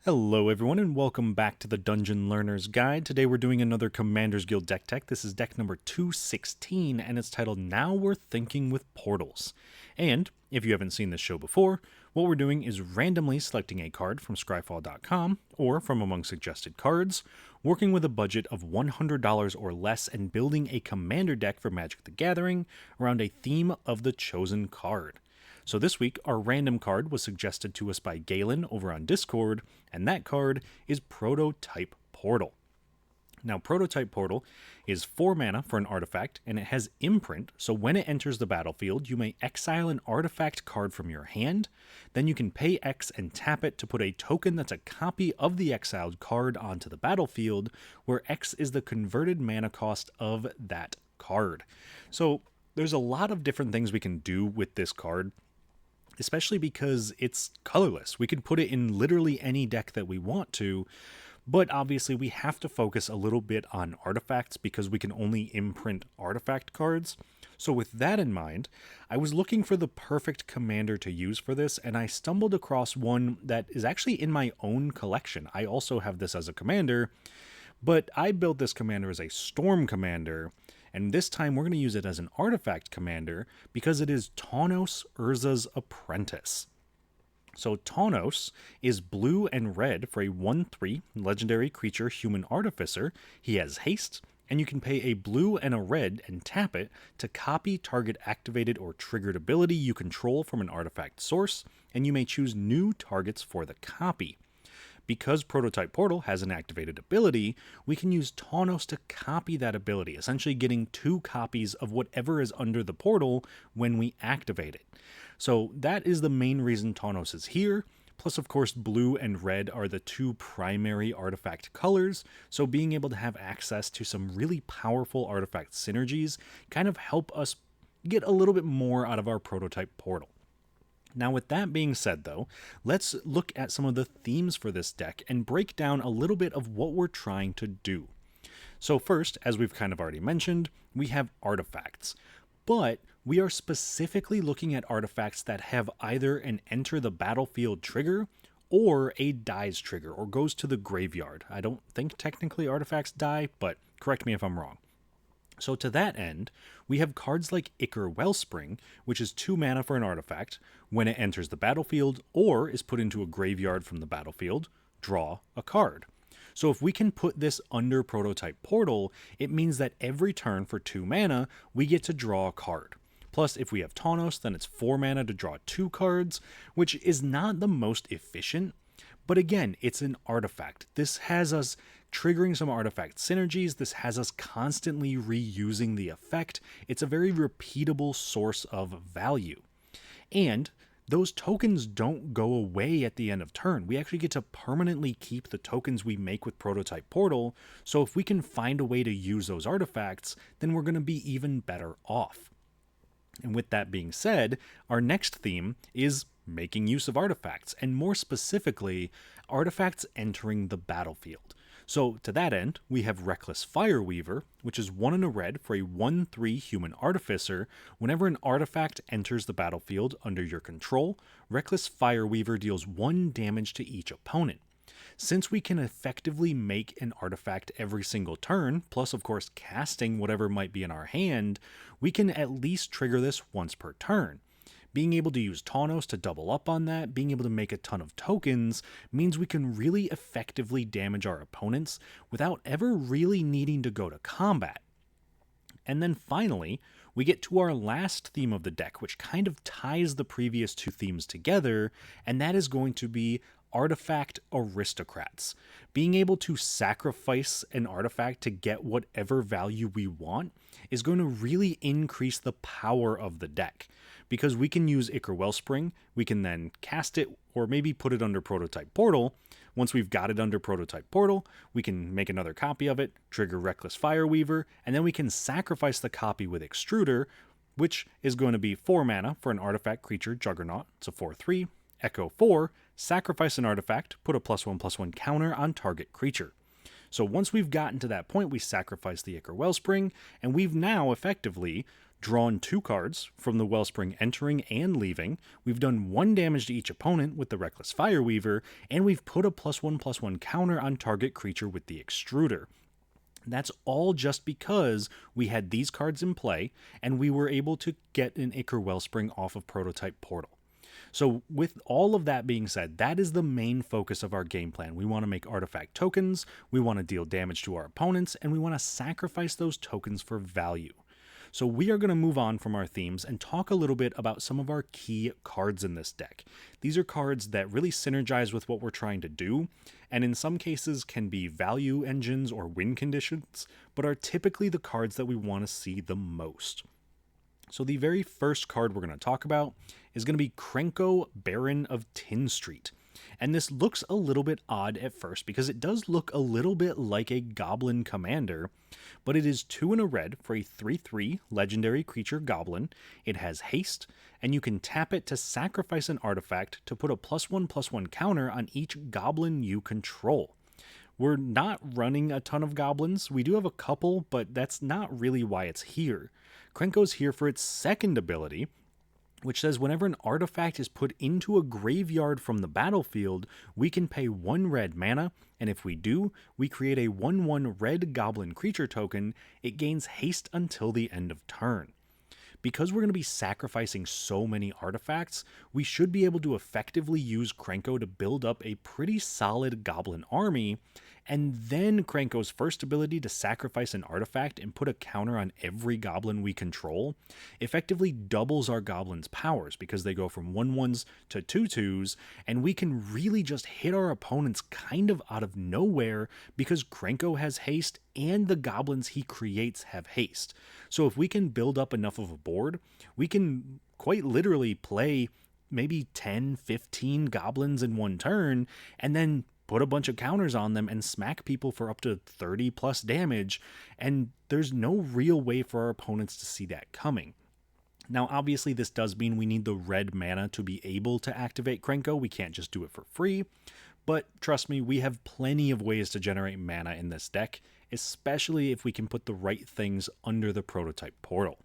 Hello everyone and welcome back to the Dungeon Learner's Guide. Today we're doing another Commander's Guild deck tech. This is deck number 216 and it's titled Now We're Thinking with Portals. And if you haven't seen this show before, what we're doing is randomly selecting a card from scryfall.com or from among suggested cards, working with a budget of $100 or less and building a commander deck for Magic the Gathering around a theme of the chosen card. So this week, our random card was suggested to us by Galen over on Discord, and that card is Prototype Portal. Now, Prototype Portal is 4 mana for an artifact, and it has imprint, so when it enters the battlefield, you may exile an artifact card from your hand, then you can pay X and tap it to put a token that's a copy of the exiled card onto the battlefield, where X is the converted mana cost of that card. So there's a lot of different things we can do with this card, especially because it's colorless. We could put it in literally any deck that we want to, but obviously we have to focus a little bit on artifacts because we can only imprint artifact cards. So with that in mind, I was looking for the perfect commander to use for this, and I stumbled across one that is actually in my own collection. I also have this as a commander, but I built this commander as a storm commander, and this time we're going to use it as an artifact commander because it is Tawnos, Urza's Apprentice. So Tawnos is blue and red for a 1/3 legendary creature human artificer. He has haste, and you can pay a blue and a red and tap it to copy target activated or triggered ability you control from an artifact source, and you may choose new targets for the copy. Because Prototype Portal has an activated ability, we can use Tawnos to copy that ability, essentially getting 2 copies of whatever is under the portal when we activate it. So that is the main reason Tawnos is here. Plus, of course, blue and red are the 2 primary artifact colors, so being able to have access to some really powerful artifact synergies kind of help us get a little bit more out of our Prototype Portal. Now, with that being said, though, let's look at some of the themes for this deck and break down a little bit of what we're trying to do. So first, as we've kind of already mentioned, we have artifacts, but we are specifically looking at artifacts that have either an enter the battlefield trigger or a dies trigger or goes to the graveyard. I don't think technically artifacts die, but correct me if I'm wrong. So to that end, we have cards like Ichor Wellspring, which is 2 mana for an artifact. When it enters the battlefield or is put into a graveyard from the battlefield, draw a card. So if we can put this under Prototype Portal, it means that every turn for 2 mana, we get to draw a card. Plus, if we have Tawnos, then it's 4 mana to draw 2 cards, which is not the most efficient. But again, it's an artifact. This has us triggering some artifact synergies. This has us constantly reusing the effect. It's a very repeatable source of value. And those tokens don't go away at the end of turn. We actually get to permanently keep the tokens we make with Prototype Portal. So if we can find a way to use those artifacts, then we're going to be even better off. And with that being said, our next theme is making use of artifacts, and more specifically, artifacts entering the battlefield. So to that end, we have Reckless Fireweaver, which is 1 and a red for a 1/3 human artificer. Whenever an artifact enters the battlefield under your control, Reckless Fireweaver deals 1 damage to each opponent. Since we can effectively make an artifact every single turn, plus of course casting whatever might be in our hand, we can at least trigger this once per turn. Being able to use Tawnos to double up on that, being able to make a ton of tokens, means we can really effectively damage our opponents without ever really needing to go to combat. And then finally, we get to our last theme of the deck, which kind of ties the previous 2 themes together, and that is going to be Artifact Aristocrats. Being able to sacrifice an artifact to get whatever value we want is going to really increase the power of the deck. Because we can use Ichor Wellspring, we can then cast it or maybe put it under Prototype Portal. Once we've got it under Prototype Portal, we can make another copy of it, trigger Reckless Fireweaver, and then we can sacrifice the copy with Extruder, which is going to be 4 mana for an artifact creature Juggernaut. It's a 4/3. Echo 4, sacrifice an artifact, put a +1/+1 counter on target creature. So once we've gotten to that point, we sacrifice the Ichor Wellspring, and we've now effectively drawn 2 cards from the Wellspring entering and leaving, we've done 1 damage to each opponent with the Reckless Fireweaver, and we've put a +1/+1 counter on target creature with the Extruder. That's all just because we had these cards in play, and we were able to get an Ichor Wellspring off of Prototype Portal. So with all of that being said, that is the main focus of our game plan. We want to make artifact tokens, we want to deal damage to our opponents, and we want to sacrifice those tokens for value. So we are going to move on from our themes and talk a little bit about some of our key cards in this deck. These are cards that really synergize with what we're trying to do, and in some cases can be value engines or win conditions, but are typically the cards that we want to see the most. So the very first card we're going to talk about is going to be Krenko, Baron of Tin Street. And this looks a little bit odd at first because it does look a little bit like a goblin commander, but it is 2 and a red for a 3/3 legendary creature goblin. It has haste, and you can tap it to sacrifice an artifact to put a +1/+1 counter on each goblin you control. We're not running a ton of goblins. We do have a couple, but that's not really why it's here. Krenko's here for its second ability, which says whenever an artifact is put into a graveyard from the battlefield, we can pay 1 red mana, and if we do, we create a 1/1 red goblin creature token. It gains haste until the end of turn. Because we're going to be sacrificing so many artifacts, we should be able to effectively use Krenko to build up a pretty solid goblin army, and then Krenko's first ability to sacrifice an artifact and put a counter on every goblin we control effectively doubles our goblins' powers because they go from 1/1s to 2/2s, and we can really just hit our opponents kind of out of nowhere because Krenko has haste and the goblins he creates have haste. So if we can build up enough of a board, we can quite literally play maybe 10, 15 goblins in one turn, and then put a bunch of counters on them and smack people for up to 30 plus damage, and there's no real way for our opponents to see that coming. Now, obviously, this does mean we need the red mana to be able to activate Krenko. We can't just do it for free, but trust me, we have plenty of ways to generate mana in this deck, especially if we can put the right things under the Prototype Portal.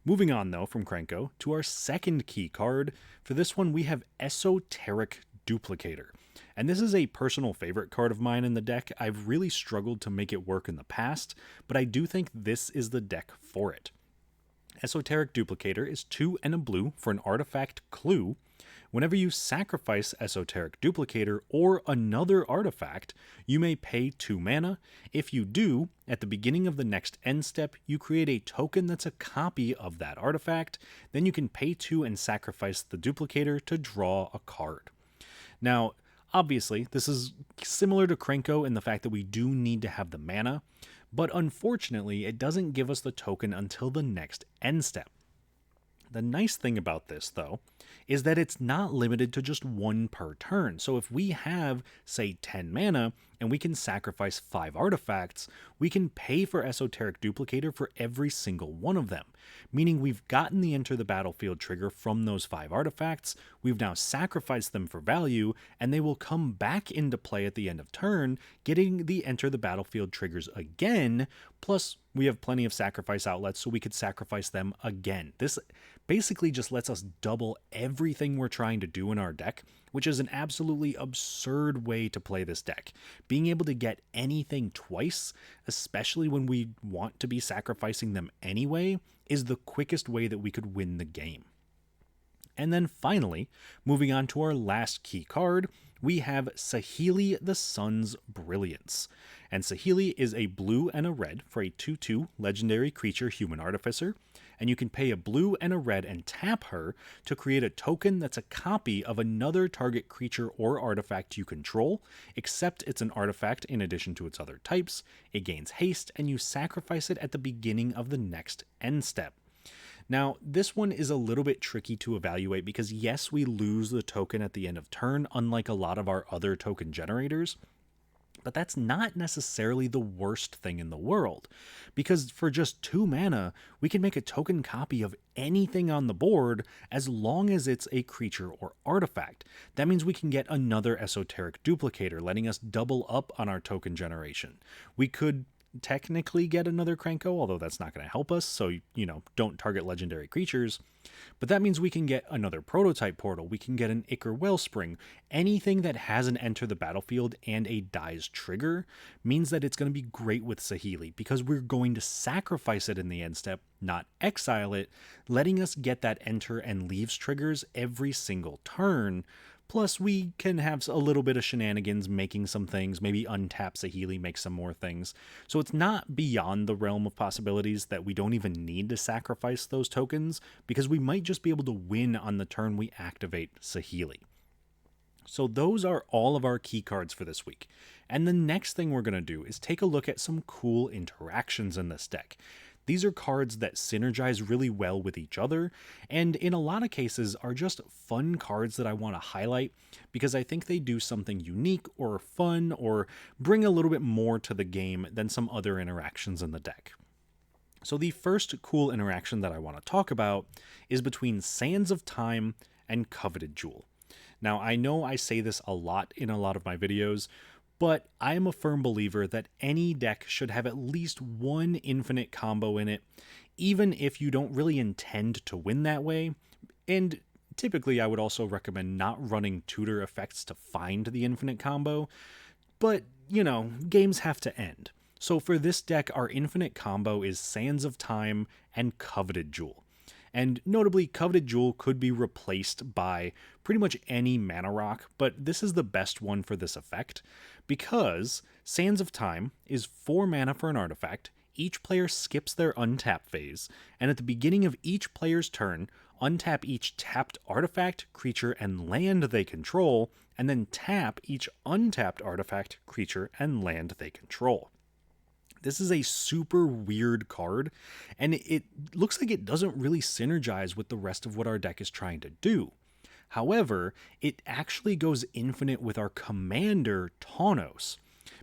Moving on, though, from Krenko to our second key card. For this one, we have Esoteric Duplicator. And this is a personal favorite card of mine in the deck. I've really struggled to make it work in the past, but I do think this is the deck for it. Esoteric Duplicator is 2 and a blue for an artifact clue. Whenever you sacrifice Esoteric Duplicator or another artifact, you may pay 2 mana. If you do, at the beginning of the next end step, you create a token that's a copy of that artifact. Then you can pay 2 and sacrifice the Duplicator to draw a card. Now, obviously, this is similar to Krenko in the fact that we do need to have the mana, but unfortunately, it doesn't give us the token until the next end step. The nice thing about this, though, is that it's not limited to just 1 per turn. So if we have, say, 10 mana, and we can sacrifice 5 artifacts, we can pay for Esoteric Duplicator for every single one of them, meaning we've gotten the Enter the Battlefield trigger from those 5 artifacts, we've now sacrificed them for value, and they will come back into play at the end of turn, getting the Enter the Battlefield triggers again, plus we have plenty of sacrifice outlets, so we could sacrifice them again. This basically just lets us double everything we're trying to do in our deck, which is an absolutely absurd way to play this deck. Being able to get anything twice, especially when we want to be sacrificing them anyway, is the quickest way that we could win the game. And then finally, moving on to our last key card, we have Saheeli the Sun's Brilliance. And Saheeli is a blue and a red for a 2/2 legendary creature human artificer, and you can pay a blue and a red and tap her to create a token that's a copy of another target creature or artifact you control, except it's an artifact in addition to its other types. It gains haste, and you sacrifice it at the beginning of the next end step. Now, this one is a little bit tricky to evaluate because yes, we lose the token at the end of turn, unlike a lot of our other token generators, but that's not necessarily the worst thing in the world, because for just 2 mana, we can make a token copy of anything on the board as long as it's a creature or artifact. That means we can get another Esoteric Duplicator, letting us double up on our token generation. We could technically get another Krenko, although that's not going to help us, so, don't target legendary creatures. But that means we can get another prototype portal, we can get an Ichor Wellspring. Anything that has an enter the battlefield and a dies trigger means that it's going to be great with Saheeli, because we're going to sacrifice it in the end step, not exile it, letting us get that enter and leaves triggers every single turn. Plus, we can have a little bit of shenanigans making some things, maybe untap Saheeli, make some more things. So it's not beyond the realm of possibilities that we don't even need to sacrifice those tokens, because we might just be able to win on the turn we activate Saheeli. So those are all of our key cards for this week. And the next thing we're going to do is take a look at some cool interactions in this deck. These are cards that synergize really well with each other, and in a lot of cases are just fun cards that I want to highlight because I think they do something unique or fun or bring a little bit more to the game than some other interactions in the deck. So the first cool interaction that I want to talk about is between Sands of Time and Coveted Jewel. Now, I know I say this a lot in a lot of my videos, but I am a firm believer that any deck should have at least one infinite combo in it, even if you don't really intend to win that way. And typically I would also recommend not running tutor effects to find the infinite combo, but, games have to end. So for this deck, our infinite combo is Sands of Time and Coveted Jewel. And notably, Coveted Jewel could be replaced by pretty much any mana rock, but this is the best one for this effect, because Sands of Time is 4 mana for an artifact, each player skips their untap phase, and at the beginning of each player's turn, untap each tapped artifact, creature, and land they control, and then tap each untapped artifact, creature, and land they control. This is a super weird card, and it looks like it doesn't really synergize with the rest of what our deck is trying to do. However, it actually goes infinite with our commander, Tawnos.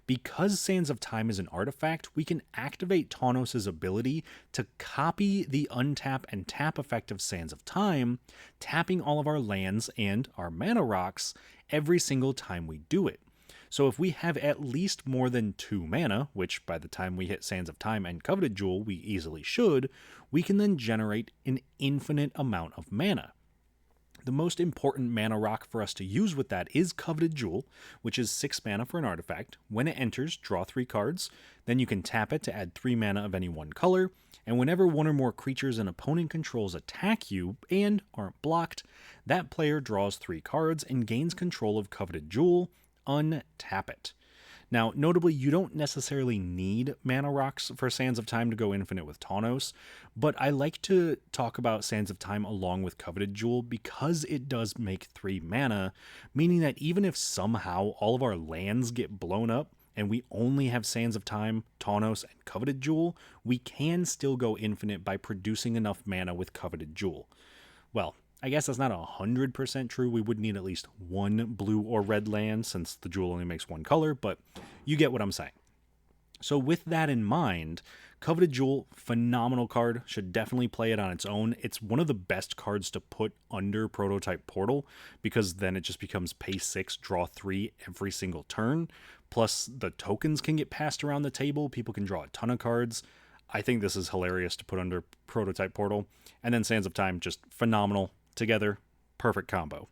Because Sands of Time is an artifact, we can activate Tawnos' ability to copy the untap and tap effect of Sands of Time, tapping all of our lands and our mana rocks every single time we do it. So if we have at least more than 2 mana, which by the time we hit Sands of Time and Coveted Jewel we easily should, we can then generate an infinite amount of mana. The most important mana rock for us to use with that is Coveted Jewel, which is 6 mana for an artifact. When it enters, draw 3 cards, then you can tap it to add 3 mana of any one color, and whenever one or more creatures an opponent controls attack you and aren't blocked, that player draws 3 cards and gains control of Coveted Jewel. Untap it. Now, notably, you don't necessarily need mana rocks for Sands of Time to go infinite with Tawnos, but I like to talk about Sands of Time along with Coveted Jewel because it does make 3 mana, meaning that even if somehow all of our lands get blown up and we only have Sands of Time, Tawnos, and Coveted Jewel, we can still go infinite by producing enough mana with Coveted Jewel. Well, I guess that's not 100% true. We would need at least 1 blue or red land since the jewel only makes 1 color, but you get what I'm saying. So with that in mind, Coveted Jewel, phenomenal card, should definitely play it on its own. It's one of the best cards to put under Prototype Portal because then it just becomes pay 6, draw 3 every single turn. Plus the tokens can get passed around the table. People can draw a ton of cards. I think this is hilarious to put under Prototype Portal. And then Sands of Time, just phenomenal. Together, perfect combo.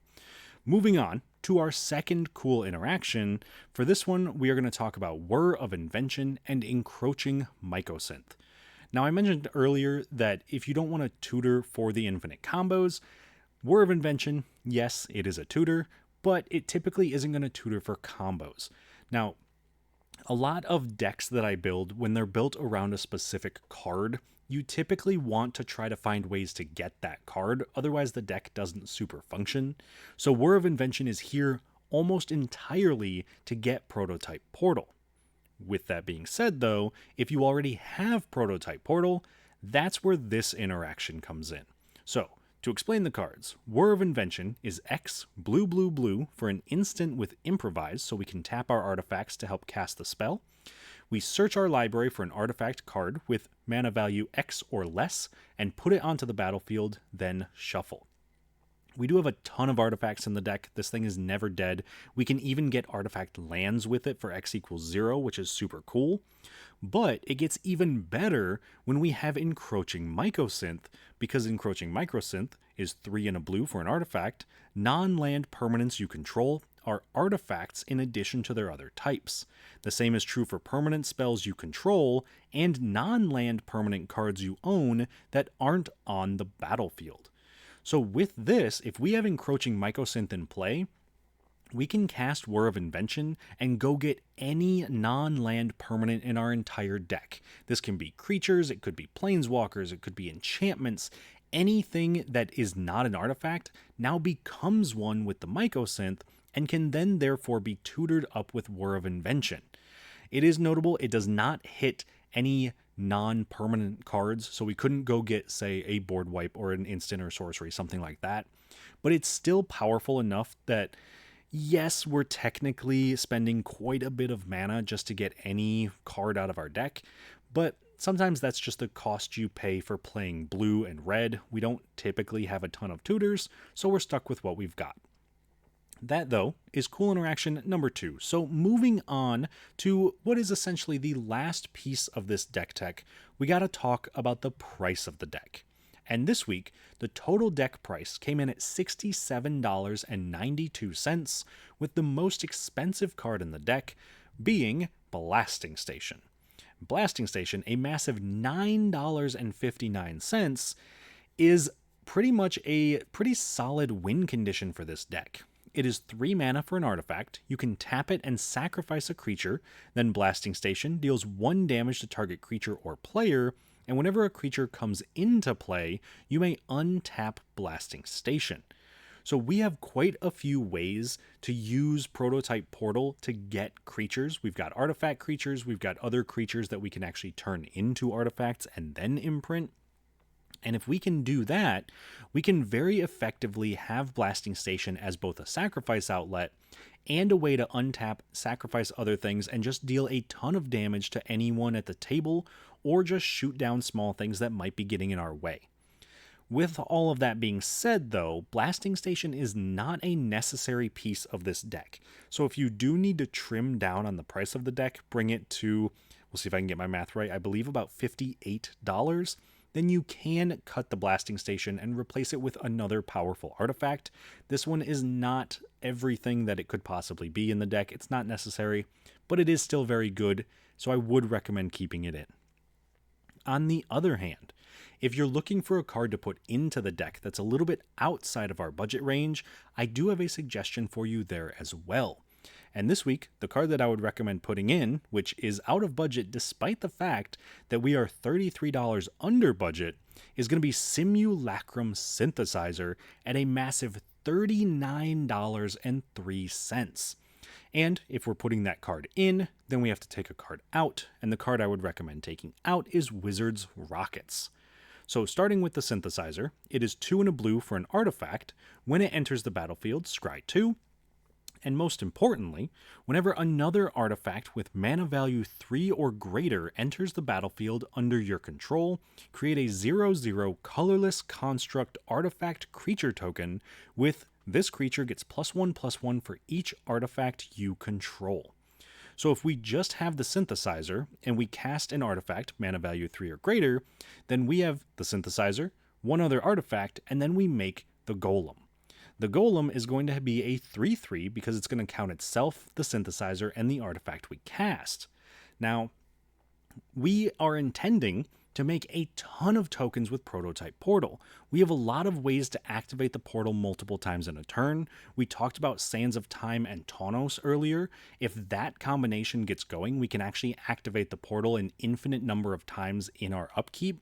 Moving on to our second cool interaction. For this one, we are going to talk about Whir of Invention and Encroaching Mycosynth. Now, I mentioned earlier that if you don't want to tutor for the infinite combos, Whir of Invention, yes, it is a tutor, but it typically isn't going to tutor for combos. Now, a lot of decks that I build, when they're built around a specific card, you typically want to try to find ways to get that card, otherwise the deck doesn't super function. So Whir of Invention is here almost entirely to get Prototype Portal. With that being said though, if you already have Prototype Portal, that's where this interaction comes in. So, to explain the cards, Whir of Invention is X, blue, blue, blue for an instant with Improvise, so we can tap our artifacts to help cast the spell. We search our library for an artifact card with mana value X or less, and put it onto the battlefield, then shuffle. We do have a ton of artifacts in the deck. This thing is never dead. We can even get artifact lands with it for X equals 0, which is super cool. But it gets even better when we have Encroaching Mycosynth, because Encroaching Mycosynth is 3 and a blue for an artifact. Non-land permanents you control are artifacts in addition to their other types. The same is true for permanent spells you control and non-land permanent cards you own that aren't on the battlefield. So with this, if we have Encroaching Mycosynth in play, we can cast War of Invention and go get any non-land permanent in our entire deck. This can be creatures, it could be planeswalkers, it could be enchantments. Anything that is not an artifact now becomes one with the Mycosynth and can then therefore be tutored up with War of Invention. It is notable it does not hit any non-permanent cards, so we couldn't go get, say, a board wipe or an instant or sorcery, something like that. But it's still powerful enough that yes, we're technically spending quite a bit of mana just to get any card out of our deck, but sometimes that's just the cost you pay for playing blue and red. We don't typically have a ton of tutors, so we're stuck with what we've got. That, though, is cool interaction number 2. So moving on to what is essentially the last piece of this deck tech, we gotta talk about the price of the deck. And this week, the total deck price came in at $67.92, with the most expensive card in the deck being Blasting Station. Blasting Station, a massive $9.59, is pretty much a pretty solid win condition for this deck. It is 3 mana for an artifact. You can tap it and sacrifice a creature, then Blasting Station deals 1 damage to target creature or player, and whenever a creature comes into play, you may untap Blasting Station. So we have quite a few ways to use Prototype Portal to get creatures. We've got artifact creatures, we've got other creatures that we can actually turn into artifacts and then imprint. And if we can do that, we can very effectively have Blasting Station as both a sacrifice outlet and a way to untap, sacrifice other things, and just deal a ton of damage to anyone at the table, or just shoot down small things that might be getting in our way. With all of that being said, though, Blasting Station is not a necessary piece of this deck. So if you do need to trim down on the price of the deck, bring it to, we'll see if I can get my math right, I believe about $58, then you can cut the Blasting Station and replace it with another powerful artifact. This one is not everything that it could possibly be in the deck. It's not necessary, but it is still very good, so I would recommend keeping it in. On the other hand, if you're looking for a card to put into the deck that's a little bit outside of our budget range, I do have a suggestion for you there as well. And this week, the card that I would recommend putting in, which is out of budget despite the fact that we are $33 under budget, is going to be Simulacrum Synthesizer at a massive $39.03. And if we're putting that card in, then we have to take a card out, and the card I would recommend taking out is Wizard's Rockets. So starting with the Synthesizer, it is 2 and a blue for an artifact. When it enters the battlefield, scry 2. And most importantly, whenever another artifact with mana value 3 or greater enters the battlefield under your control, create a 0/0 colorless construct artifact creature token with this creature gets +1/+1 for each artifact you control. So if we just have the Synthesizer and we cast an artifact, mana value 3 or greater, then we have the Synthesizer, one other artifact, and then we make the Golem. The Golem is going to be a 3/3 because it's going to count itself, the Synthesizer, and the artifact we cast. Now, we are intending to make a ton of tokens with Prototype Portal. We have a lot of ways to activate the portal multiple times in a turn. We talked about Sands of Time and Tawnos earlier. If that combination gets going, we can actually activate the portal an infinite number of times in our upkeep.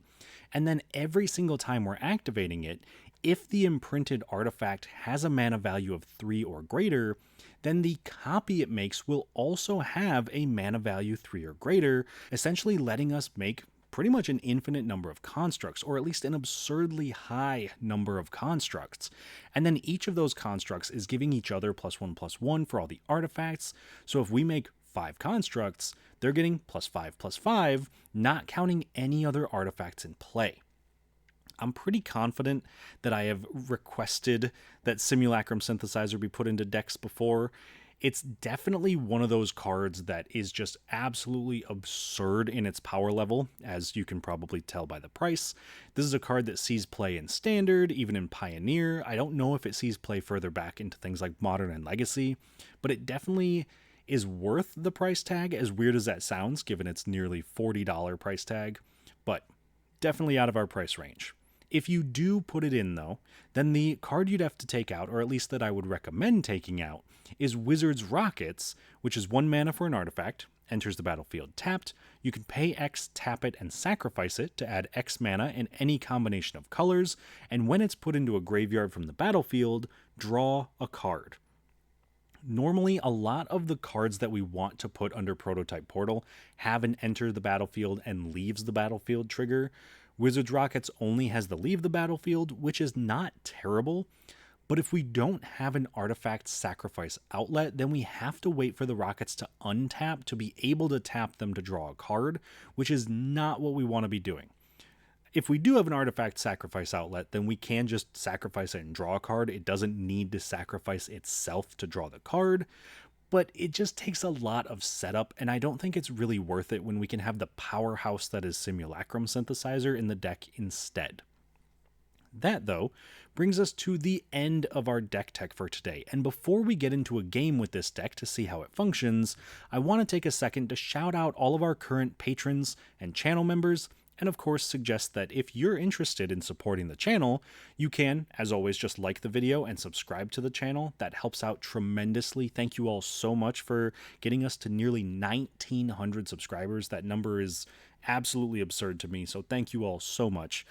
And then every single time we're activating it, if the imprinted artifact has a mana value of 3 or greater, then the copy it makes will also have a mana value 3 or greater, essentially letting us make pretty much an infinite number of constructs, or at least an absurdly high number of constructs. And then each of those constructs is giving each other +1/+1 for all the artifacts. So if we make 5 constructs, they're getting +5/+5, not counting any other artifacts in play. I'm pretty confident that I have requested that Simulacrum Synthesizer be put into decks before. It's definitely one of those cards that is just absolutely absurd in its power level, as you can probably tell by the price. This is a card that sees play in Standard, even in Pioneer. I don't know if it sees play further back into things like Modern and Legacy, but it definitely is worth the price tag, as weird as that sounds, given its nearly $40 price tag, but definitely out of our price range. If you do put it in, though, then the card you'd have to take out, or at least that I would recommend taking out, is Wizard's Rockets, which is 1 mana for an artifact, enters the battlefield tapped. You can pay X, tap it, and sacrifice it to add X mana in any combination of colors, and when it's put into a graveyard from the battlefield, draw a card. Normally, a lot of the cards that we want to put under Prototype Portal have an enter the battlefield and leaves the battlefield trigger. Wizard's Rockets only has the leave the battlefield, which is not terrible, but if we don't have an artifact sacrifice outlet, then we have to wait for the Rockets to untap to be able to tap them to draw a card, which is not what we want to be doing. If we do have an artifact sacrifice outlet, then we can just sacrifice it and draw a card. It doesn't need to sacrifice itself to draw the card, but it just takes a lot of setup, and I don't think it's really worth it when we can have the powerhouse that is Simulacrum Synthesizer in the deck instead. That, though, brings us to the end of our deck tech for today, and before we get into a game with this deck to see how it functions, I want to take a second to shout out all of our current patrons and channel members, and of course suggest that if you're interested in supporting the channel, you can, as always, just like the video and subscribe to the channel. That helps out tremendously. Thank you all so much for getting us to nearly 1,900 subscribers. That number is absolutely absurd to me, so thank you all so much.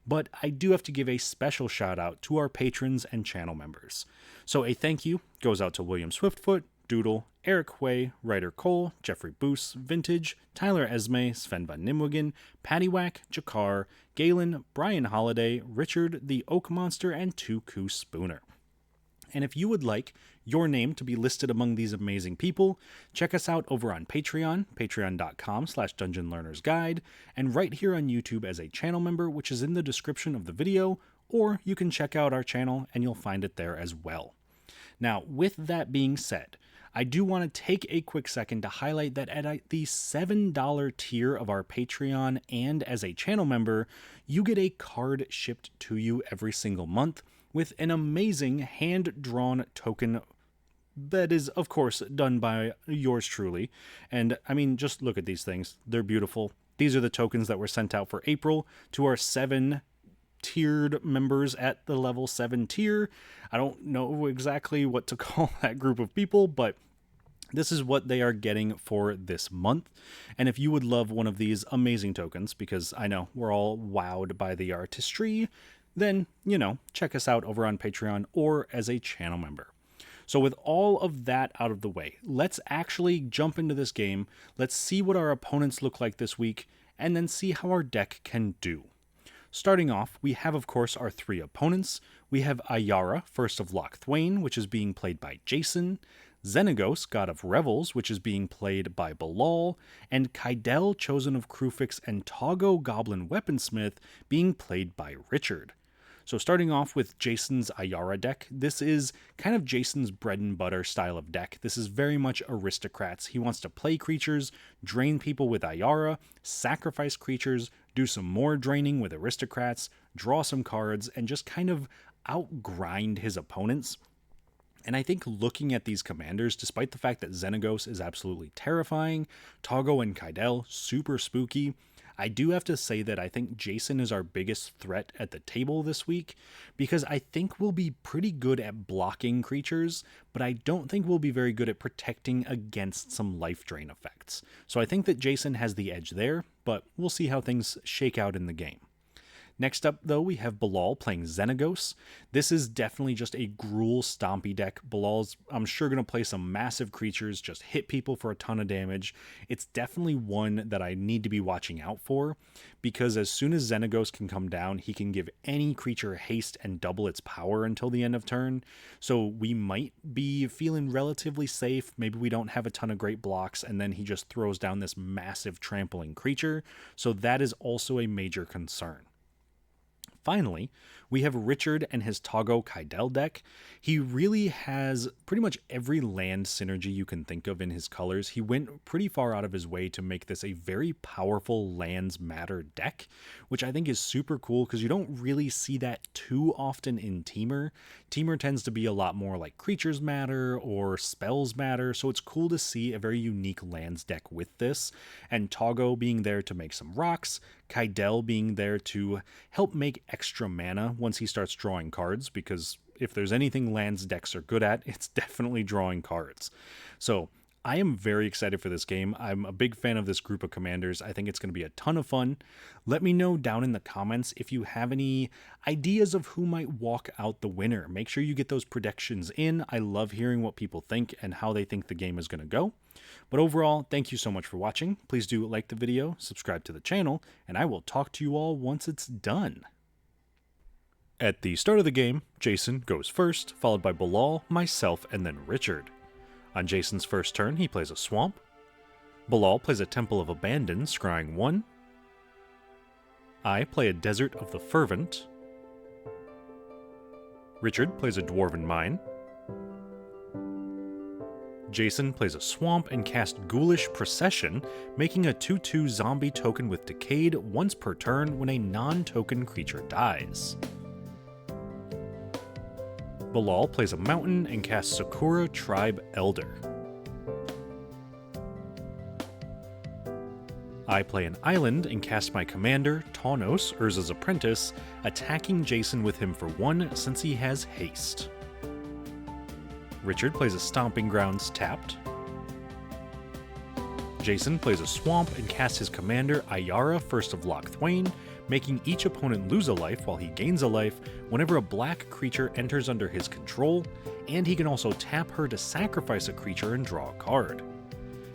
But I do have to give a special shout out to our patrons and channel members. So a thank you goes out to William Swiftfoot, Doodle, Eric Way, Ryder Cole, Jeffrey Boos, Vintage, Tyler Esme, Sven Van Nimwegen, Paddywhack, Jakar, Galen, Brian Holiday, Richard, the Oak Monster, and Tuku Spooner. And if you would like your name to be listed among these amazing people, check us out over on Patreon, patreon.com/dungeonlearnersguide, and right here on YouTube as a channel member, which is in the description of the video, or you can check out our channel and you'll find it there as well. Now, with that being said, I do want to take a quick second to highlight that at the $7 tier of our Patreon and as a channel member, you get a card shipped to you every single month with an amazing hand-drawn token that is, of course, done by yours truly. And I mean, just look at these things. They're beautiful. These are the tokens that were sent out for April to our 7 tiered members at the level 7 tier. I don't know exactly what to call that group of people, but this is what they are getting for this month. And if you would love one of these amazing tokens, because I know we're all wowed by the artistry, then, check us out over on Patreon or as a channel member. So with all of that out of the way, let's actually jump into this game. Let's see what our opponents look like this week, and then see how our deck can do. Starting off, we have, of course, our 3 opponents. We have Ayara, First of Loch Thwain, which is being played by Jason, Xenagos, God of Revels, which is being played by Bilal, and Kydel, Chosen of Krufix, and Toggo, Goblin Weaponsmith, being played by Richard. So starting off with Jason's Ayara deck, this is kind of Jason's bread and butter style of deck. This is very much aristocrats. He wants to play creatures, drain people with Ayara, sacrifice creatures, do some more draining with aristocrats, draw some cards, and just kind of outgrind his opponents. And I think looking at these commanders, despite the fact that Xenagos is absolutely terrifying, Toggo and Kydel super spooky, I do have to say that I think Jason is our biggest threat at the table this week, because I think we'll be pretty good at blocking creatures, but I don't think we'll be very good at protecting against some life drain effects. So I think that Jason has the edge there, but we'll see how things shake out in the game. Next up, though, we have Bilal playing Xenagos. This is definitely just a gruel stompy deck. Bilal's, I'm sure, going to play some massive creatures, just hit people for a ton of damage. It's definitely one that I need to be watching out for, because as soon as Xenagos can come down, he can give any creature haste and double its power until the end of turn. So we might be feeling relatively safe. Maybe we don't have a ton of great blocks, and then he just throws down this massive trampling creature. So that is also a major concern. finally, we have Richard and his Toggo Kaidel deck. He really has pretty much every land synergy you can think of in his colors. He went pretty far out of his way to make this a very powerful lands matter deck, which I think is super cool because you don't really see that too often in Temur. Temur tends to be a lot more like creatures matter or spells matter, so it's cool to see a very unique lands deck with this, and Toggo being there to make some rocks, Kaidel being there to help make extra mana once he starts drawing cards, because if there's anything lands decks are good at, it's definitely drawing cards. So I am very excited for this game. I'm a big fan of this group of commanders. I think it's going to be a ton of fun. Let me know down in the comments if you have any ideas of who might walk out the winner. Make sure you get those predictions in. I love hearing what people think and how they think the game is going to go. But overall, thank you so much for watching. Please do like the video, subscribe to the channel, and I will talk to you all once it's done. At the start of the game, Jason goes first, followed by Bilal, myself, and then Richard. On Jason's first turn, he plays a Swamp. Bilal plays a Temple of Abandon, scrying 1. I play a Desert of the Fervent. Richard plays a Dwarven Mine. Jason plays a Swamp and casts Ghoulish Procession, making a 2/2 zombie token with Decayed once per turn when a non-token creature dies. Bilal plays a Mountain and casts Sakura Tribe Elder. I play an Island and cast my commander, Tawnos, Urza's Apprentice, attacking Jason with him for 1 since he has haste. Richard plays a Stomping Grounds tapped. Jason plays a Swamp and casts his commander, Ayara, First of Loch Thwain, making each opponent lose a life while he gains a life whenever a black creature enters under his control, and he can also tap her to sacrifice a creature and draw a card.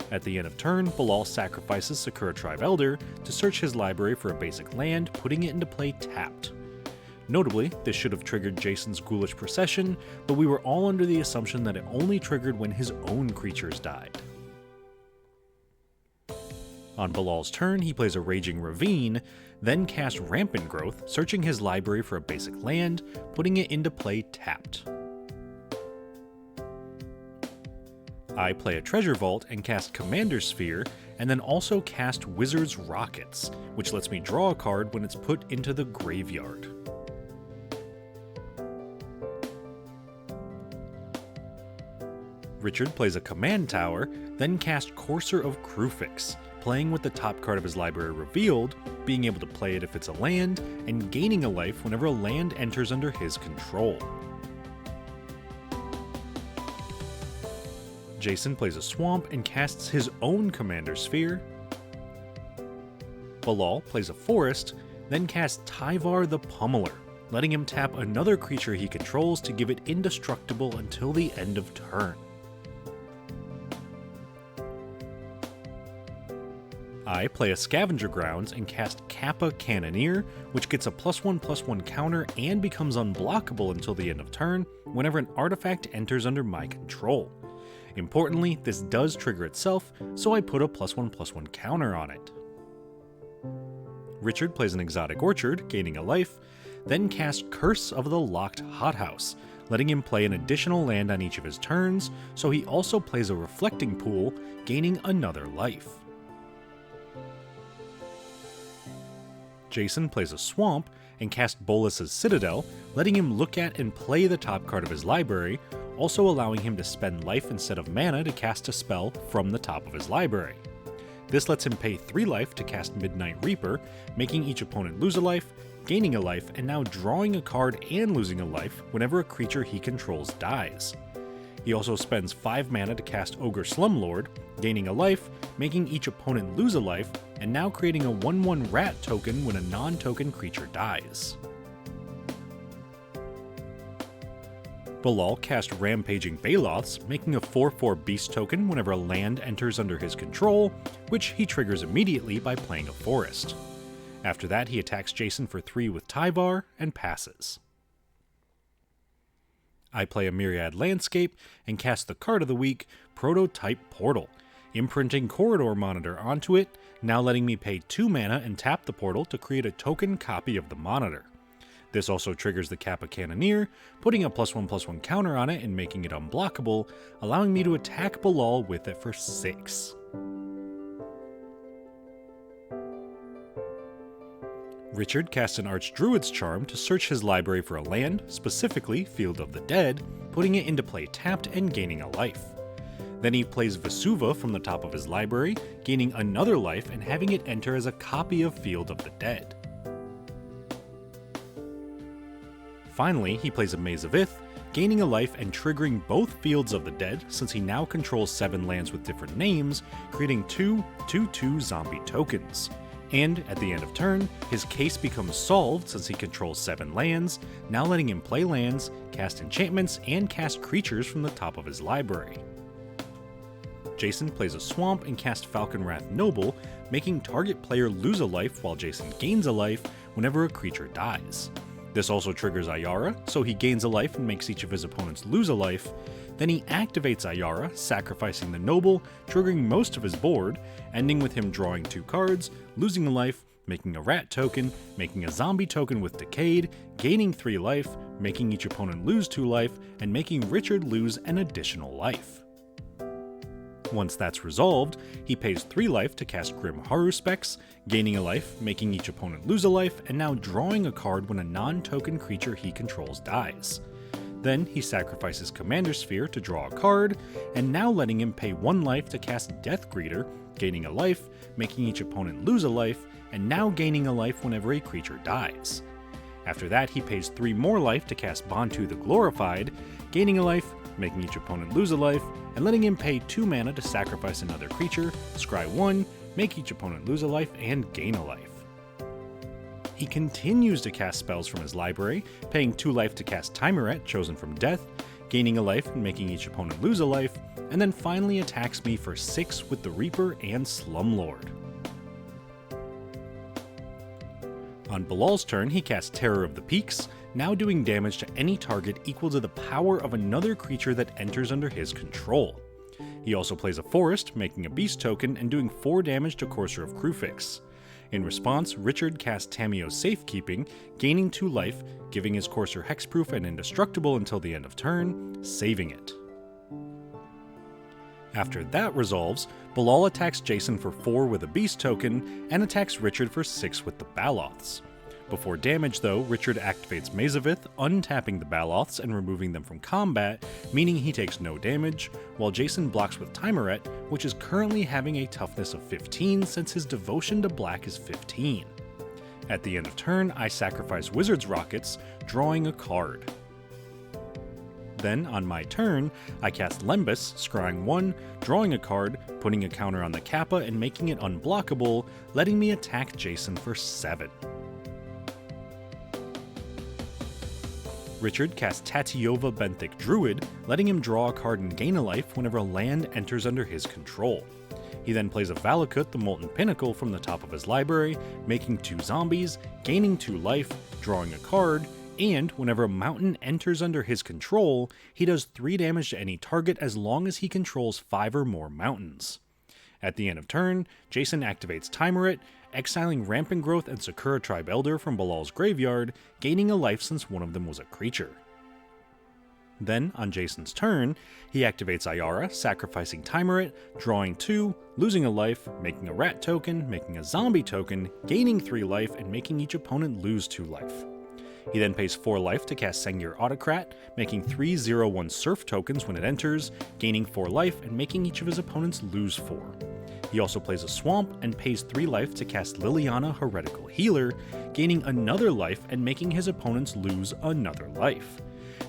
At the end of turn, Bilal sacrifices Sakura Tribe Elder to search his library for a basic land, putting it into play tapped. Notably, this should have triggered Jason's Ghoulish Procession, but we were all under the assumption that it only triggered when his own creatures died. On Bilal's turn, he plays a Raging Ravine, then casts Rampant Growth, searching his library for a basic land, putting it into play tapped. I play a Treasure Vault and cast Commander Sphere, and then also cast Wizard's Rockets, which lets me draw a card when it's put into the graveyard. Richard plays a Command Tower, then casts Courser of Krufix, playing with the top card of his library revealed, being able to play it if it's a land, and gaining a life whenever a land enters under his control. Jason plays a Swamp and casts his own Commander Sphere. Bilal plays a Forest, then casts Tyvar the Pummeler, letting him tap another creature he controls to give it indestructible until the end of turn. I play a Scavenger Grounds and cast Kappa Cannoneer, which gets a +1/+1 counter and becomes unblockable until the end of turn whenever an artifact enters under my control. Importantly, this does trigger itself, so I put a +1/+1 counter on it. Richard plays an Exotic Orchard, gaining a life, then casts Curse of the Locked Hothouse, letting him play an additional land on each of his turns, so he also plays a Reflecting Pool, gaining another life. Jason plays a Swamp and casts Bolas's Citadel, letting him look at and play the top card of his library, also allowing him to spend life instead of mana to cast a spell from the top of his library. This lets him pay 3 life to cast Midnight Reaper, making each opponent lose a life, gaining a life, and now drawing a card and losing a life whenever a creature he controls dies. He also spends 5 mana to cast Ogre Slumlord, gaining a life, making each opponent lose a life, and now creating a 1/1 rat token when a non-token creature dies. Bilal cast Rampaging Baloths, making a 4/4 beast token whenever a land enters under his control, which he triggers immediately by playing a forest. After that, he attacks Jason for 3 with Tyvar and passes. I play a Myriad Landscape and cast the card of the week, Prototype Portal, imprinting Corridor Monitor onto it, now letting me pay 2 mana and tap the portal to create a token copy of the monitor. This also triggers the Kappa Cannoneer, putting a +1/+1 counter on it and making it unblockable, allowing me to attack Bilal with it for 6. Richard casts an Archdruid's Charm to search his library for a land, specifically Field of the Dead, putting it into play tapped and gaining a life. Then he plays Vesuva from the top of his library, gaining another life and having it enter as a copy of Field of the Dead. Finally, he plays a Maze of Ith, gaining a life and triggering both Fields of the Dead since he now controls 7 lands with different names, creating 2 2/2 zombie tokens. And at the end of turn, his case becomes solved since he controls 7 lands, now letting him play lands, cast enchantments, and cast creatures from the top of his library. Jason plays a Swamp and casts Falconwrath Noble, making target player lose a life while Jason gains a life whenever a creature dies. This also triggers Ayara, so he gains a life and makes each of his opponents lose a life. Then he activates Ayara, sacrificing the Noble, triggering most of his board, ending with him drawing 2 cards, losing a life, making a rat token, making a zombie token with Decayed, gaining 3 life, making each opponent lose 2 life, and making Richard lose an additional life. Once that's resolved, he pays 3 life to cast Grim Haruspex, gaining a life, making each opponent lose a life, and now drawing a card when a non-token creature he controls dies. Then he sacrifices Commander Sphere to draw a card, and now letting him pay 1 life to cast Death Greeter, gaining a life, making each opponent lose a life, and now gaining a life whenever a creature dies. After that, he pays 3 more life to cast Bantu the Glorified, gaining a life, making each opponent lose a life, and letting him pay 2 mana to sacrifice another creature, scry 1, make each opponent lose a life, and gain a life. He continues to cast spells from his library, paying 2 life to cast Timuret, chosen from death, gaining a life and making each opponent lose a life, and then finally attacks me for 6 with the Reaper and Slumlord. On Bilal's turn, he casts Terror of the Peaks, now doing damage to any target equal to the power of another creature that enters under his control. He also plays a Forest, making a Beast token and doing 4 damage to Courser of Krufix. In response, Richard casts Tamiyo's Safekeeping, gaining 2 life, giving his Courser hexproof and indestructible until the end of turn, saving it. After that resolves, Bilal attacks Jason for 4 with a Beast token, and attacks Richard for 6 with the Baloths. Before damage though, Richard activates Maze of Ith, untapping the Baloths and removing them from combat, meaning he takes no damage, while Jason blocks with Timuret, which is currently having a toughness of 15 since his devotion to black is 15. At the end of turn, I sacrifice Wizard's Rockets, drawing a card. Then, on my turn, I cast Lembas, scrying 1, drawing a card, putting a counter on the Kappa and making it unblockable, letting me attack Jason for 7. Richard casts Tatiova Benthic Druid, letting him draw a card and gain a life whenever a land enters under his control. He then plays a Valakut the Molten Pinnacle from the top of his library, making 2 zombies, gaining 2 life, drawing a card, and whenever a mountain enters under his control, he does 3 damage to any target as long as he controls 5 or more mountains. At the end of turn, Jason activates Timuret, exiling Rampant Growth and Sakura Tribe Elder from Bilal's graveyard, gaining a life since one of them was a creature. Then, on Jason's turn, he activates Ayara, sacrificing Timuret, drawing 2, losing a life, making a rat token, making a zombie token, gaining 3 life, and making each opponent lose 2 life. He then pays 4 life to cast Sengir Autocrat, making 3 0/1 Surf tokens when it enters, gaining 4 life and making each of his opponents lose 4. He also plays a Swamp and pays 3 life to cast Liliana Heretical Healer, gaining another life and making his opponents lose another life.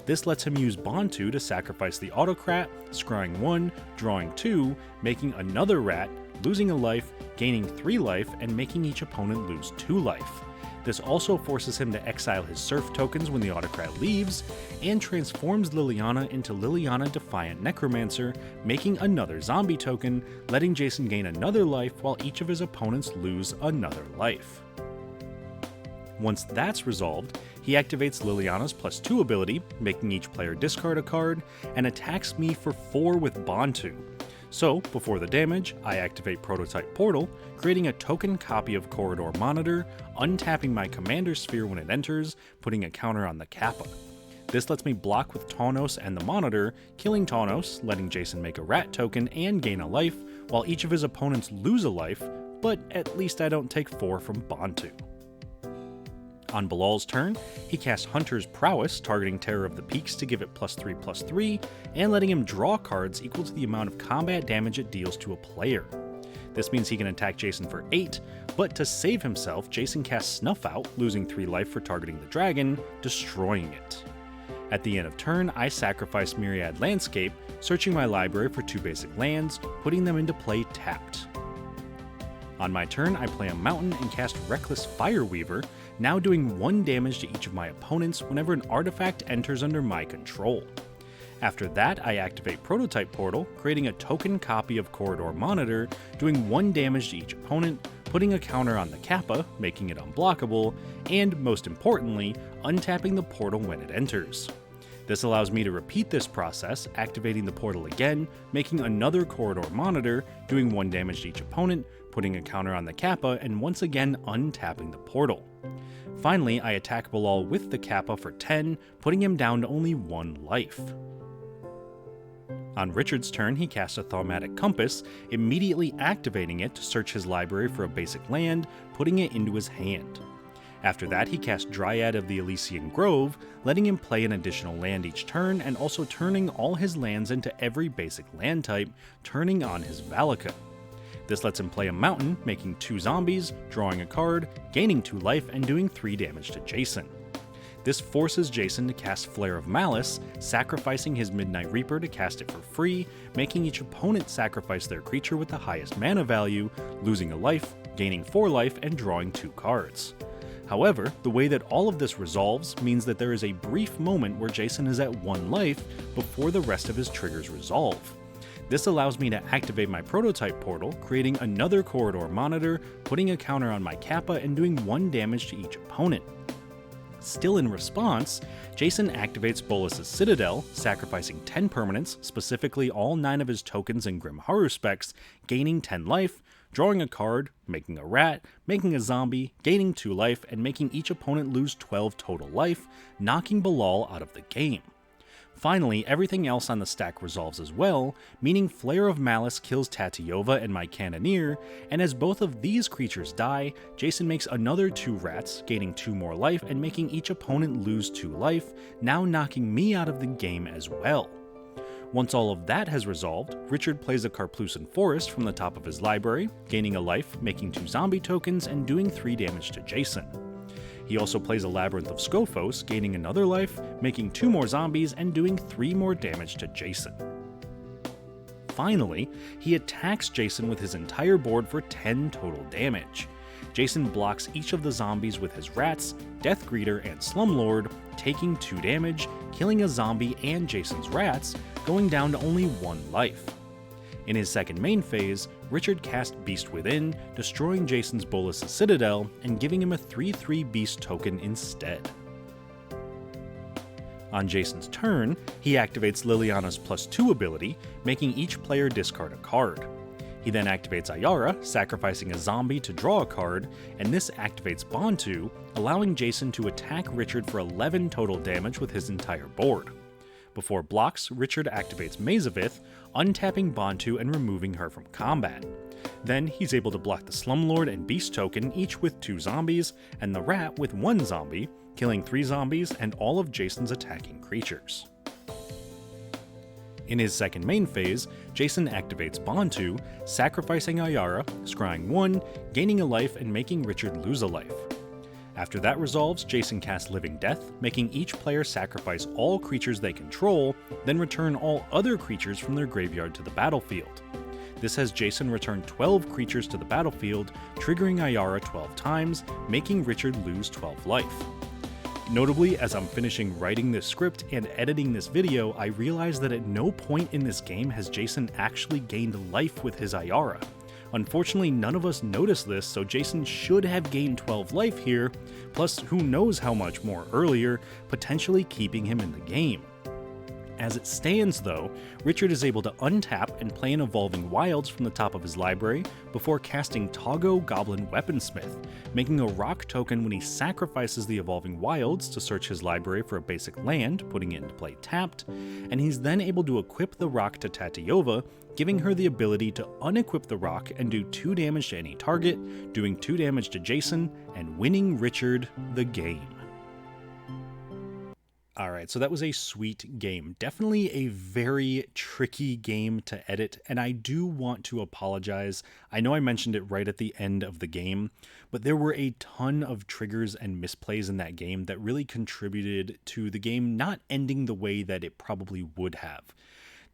This lets him use Bantu to sacrifice the Autocrat, scrying 1, drawing 2, making another rat, losing a life, gaining 3 life, and making each opponent lose 2 life. This also forces him to exile his Surf tokens when the Autocrat leaves, and transforms Liliana into Liliana Defiant Necromancer, making another zombie token, letting Jason gain another life while each of his opponents lose another life. Once that's resolved, he activates Liliana's +2 ability, making each player discard a card, and attacks me for 4 with Bantu. So, before the damage, I activate Prototype Portal, creating a token copy of Corridor Monitor, untapping my Commander Sphere when it enters, putting a counter on the Kappa. This lets me block with Tawnos and the Monitor, killing Tawnos, letting Jason make a rat token and gain a life, while each of his opponents lose a life, but at least I don't take 4 from Bantu. On Bilal's turn, he casts Hunter's Prowess, targeting Terror of the Peaks to give it +3/+3, and letting him draw cards equal to the amount of combat damage it deals to a player. This means he can attack Jason for 8, but to save himself, Jason casts Snuff Out, losing 3 life for targeting the dragon, destroying it. At the end of turn, I sacrifice Myriad Landscape, searching my library for 2 basic lands, putting them into play tapped. On my turn, I play a mountain and cast Reckless Fireweaver, now doing 1 damage to each of my opponents whenever an artifact enters under my control. After that, I activate Prototype Portal, creating a token copy of Corridor Monitor, doing 1 damage to each opponent, putting a counter on the Kappa, making it unblockable, and most importantly, untapping the portal when it enters. This allows me to repeat this process, activating the portal again, making another Corridor Monitor, doing 1 damage to each opponent, putting a counter on the Kappa, and once again untapping the portal. Finally, I attack Bilal with the Kappa for 10, putting him down to only 1 life. On Richard's turn, he casts a Thaumatic Compass, immediately activating it to search his library for a basic land, putting it into his hand. After that, he casts Dryad of the Elysian Grove, letting him play an additional land each turn and also turning all his lands into every basic land type, turning on his Valakut. This lets him play a mountain, making 2 zombies, drawing a card, gaining 2 life, and doing 3 damage to Jason. This forces Jason to cast Flare of Malice, sacrificing his Midnight Reaper to cast it for free, making each opponent sacrifice their creature with the highest mana value, losing a life, gaining 4 life, and drawing 2 cards. However, the way that all of this resolves means that there is a brief moment where Jason is at 1 life before the rest of his triggers resolve. This allows me to activate my Prototype Portal, creating another Corridor Monitor, putting a counter on my Kappa, and doing 1 damage to each opponent. Still in response, Jason activates Bolas's Citadel, sacrificing 10 permanents, specifically all 9 of his tokens and Grim Haruspects, gaining 10 life, drawing a card, making a rat, making a zombie, gaining 2 life, and making each opponent lose 12 total life, knocking Bilal out of the game. Finally, everything else on the stack resolves as well, meaning Flare of Malice kills Tatyova and my Cannoneer, and as both of these creatures die, Jason makes another 2 rats, gaining 2 more life and making each opponent lose 2 life, now knocking me out of the game as well. Once all of that has resolved, Richard plays a Karplusan Forest from the top of his library, gaining a life, making 2 zombie tokens, and doing 3 damage to Jason. He also plays a Labyrinth of Skophos, gaining another life, making 2 more zombies, and doing 3 more damage to Jason. Finally, he attacks Jason with his entire board for 10 total damage. Jason blocks each of the zombies with his rats, Death Greeter, and Slumlord, taking 2 damage, killing a zombie and Jason's rats, going down to only 1 life. In his second main phase, Richard cast Beast Within, destroying Jason's Bolas's Citadel and giving him a 3/3 Beast token instead. On Jason's turn, he activates Liliana's +2 ability, making each player discard a card. He then activates Ayara, sacrificing a zombie to draw a card, and this activates Bantu, allowing Jason to attack Richard for 11 total damage with his entire board. Before blocks, Richard activates Mazavith, untapping Bantu and removing her from combat. Then he's able to block the Slumlord and Beast token, each with 2 zombies, and the Rat with 1 zombie, killing 3 zombies and all of Jason's attacking creatures. In his second main phase, Jason activates Bantu, sacrificing Ayara, scrying 1, gaining a life and making Richard lose a life. After that resolves, Jason casts Living Death, making each player sacrifice all creatures they control, then return all other creatures from their graveyard to the battlefield. This has Jason return 12 creatures to the battlefield, triggering Ayara 12 times, making Richard lose 12 life. Notably, as I'm finishing writing this script and editing this video, I realize that at no point in this game has Jason actually gained life with his Ayara. Unfortunately, none of us noticed this, so Jason should have gained 12 life here, plus who knows how much more earlier, potentially keeping him in the game. As it stands, though, Richard is able to untap and play an Evolving Wilds from the top of his library before casting Toggo Goblin Weaponsmith, making a rock token when he sacrifices the Evolving Wilds to search his library for a basic land, putting it into play tapped, and he's then able to equip the rock to Tatyova, giving her the ability to unequip the rock and do 2 damage to any target, doing 2 damage to Jason, and winning Richard the game. Alright, so that was a sweet game. Definitely a very tricky game to edit, and I do want to apologize. I know I mentioned it right at the end of the game, but there were a ton of triggers and misplays in that game that really contributed to the game not ending the way that it probably would have.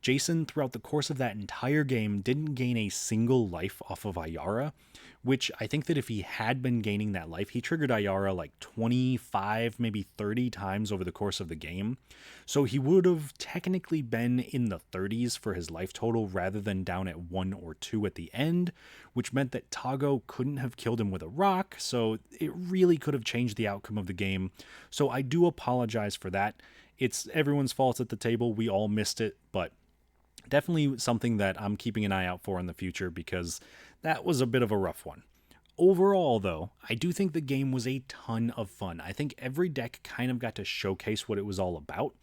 Jason, throughout the course of that entire game, didn't gain a single life off of Ayara, which I think that if he had been gaining that life, he triggered Ayara like 25, maybe 30 times over the course of the game. So he would have technically been in the 30s for his life total rather than down at 1 or 2 at the end, which meant that Toggo couldn't have killed him with a rock, so it really could have changed the outcome of the game. So I do apologize for that. It's everyone's fault at the table. We all missed it, but definitely something that I'm keeping an eye out for in the future because that was a bit of a rough one. Overall, though, I do think the game was a ton of fun. I think every deck kind of got to showcase what it was all about.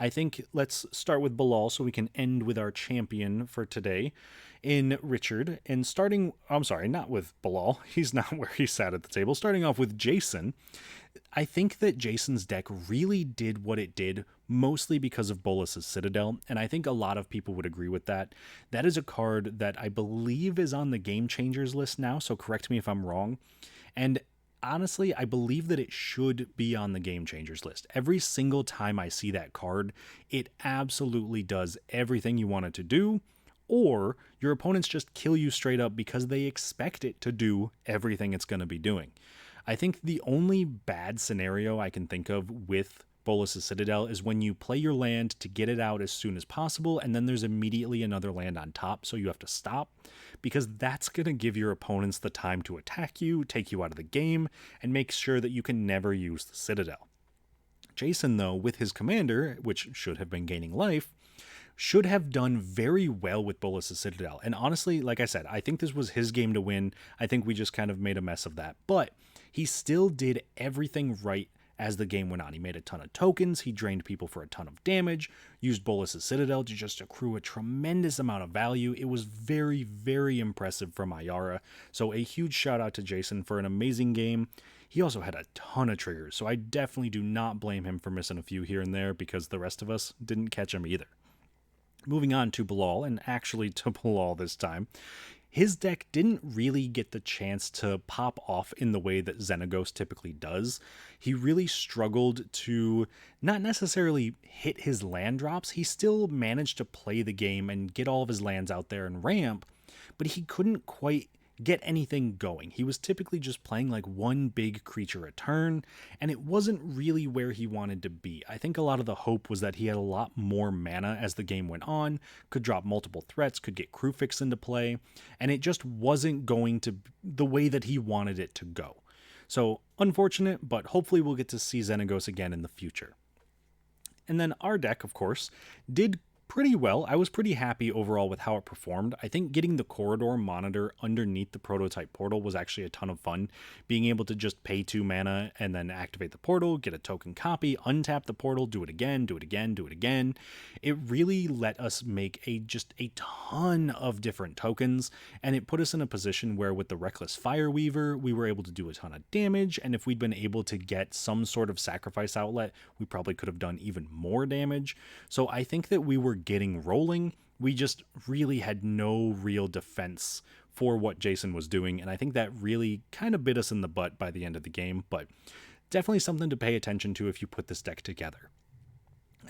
I think let's start with Bilal so we can end with our champion for today in Richard. And not with Bilal. He's not where he sat at the table. Starting off with Jason. I think that Jason's deck really did what it did mostly because of Bolas's Citadel, and I think a lot of people would agree with that. That is a card that I believe is on the Game Changers list now, so correct me if I'm wrong. And honestly, I believe that it should be on the Game Changers list. Every single time I see that card, it absolutely does everything you want it to do, or your opponents just kill you straight up because they expect it to do everything it's going to be doing. I think the only bad scenario I can think of with Bolas's Citadel is when you play your land to get it out as soon as possible, and then there's immediately another land on top, so you have to stop, because that's going to give your opponents the time to attack you, take you out of the game, and make sure that you can never use the Citadel. Jason, though, with his commander, which should have been gaining life, should have done very well with Bolas's Citadel. And honestly, like I said, I think this was his game to win. I think we just kind of made a mess of that. But he still did everything right as the game went on. He made a ton of tokens, he drained people for a ton of damage, used Bolas's Citadel to just accrue a tremendous amount of value. It was very, very impressive from Ayara. So a huge shout out to Jason for an amazing game. He also had a ton of triggers, so I definitely do not blame him for missing a few here and there because the rest of us didn't catch him either. Moving on to Bilal, and actually to Bilal this time, his deck didn't really get the chance to pop off in the way that Xenagos typically does. He really struggled to not necessarily hit his land drops. He still managed to play the game and get all of his lands out there and ramp, but he couldn't quite get anything going. He was typically just playing like one big creature a turn, and it wasn't really where he wanted to be. I think a lot of the hope was that he had a lot more mana as the game went on, could drop multiple threats, could get Crewfix into play, and it just wasn't going to the way that he wanted it to go. So unfortunate, but hopefully we'll get to see Xenagos again in the future. And then our deck, of course, did pretty well. I was pretty happy overall with how it performed. I think getting the corridor monitor underneath the prototype portal was actually a ton of fun. Being able to just pay 2 mana and then activate the portal, get a token copy, untap the portal, do it again, do it again, do it again. It really let us make just a ton of different tokens, and it put us in a position where with the Reckless Fireweaver, we were able to do a ton of damage, and if we'd been able to get some sort of sacrifice outlet, we probably could have done even more damage. So I think that we were getting rolling. We just really had no real defense for what Jason was doing, and I think that really kind of bit us in the butt by the end of the game, but definitely something to pay attention to if you put this deck together.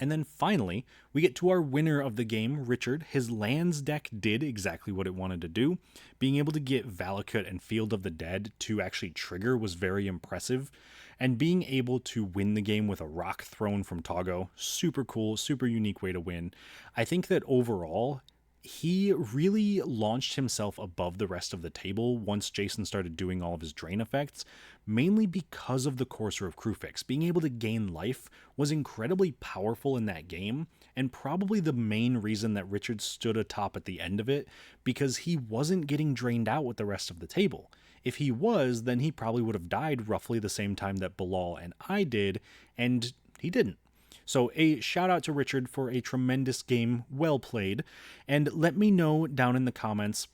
And then finally, we get to our winner of the game, Richard. His lands deck did exactly what it wanted to do. Being able to get Valakut and Field of the Dead to actually trigger was very impressive. And being able to win the game with a rock thrown from Toggo, super cool, super unique way to win. I think that overall, he really launched himself above the rest of the table once Jason started doing all of his drain effects, mainly because of the Courser of Crufix. Being able to gain life was incredibly powerful in that game, and probably the main reason that Richard stood atop at the end of it, because he wasn't getting drained out with the rest of the table. If he was, then he probably would have died roughly the same time that Bilal and I did, and he didn't. So a shout out to Richard for a tremendous game, well played, and let me know down in the comments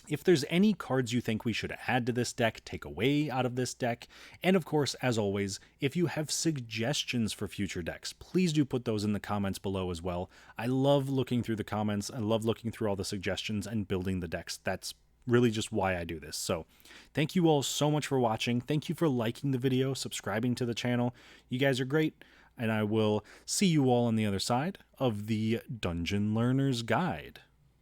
if there's any cards you think we should add to this deck, take away out of this deck, and of course, as always, if you have suggestions for future decks, please do put those in the comments below as well. I love looking through the comments, I love looking through all the suggestions and building the decks. That's really just why I do this. So thank you all so much for watching. Thank you for liking the video, subscribing to the channel. You guys are great. And I will see you all on the other side of the Dungeon Learner's Guide.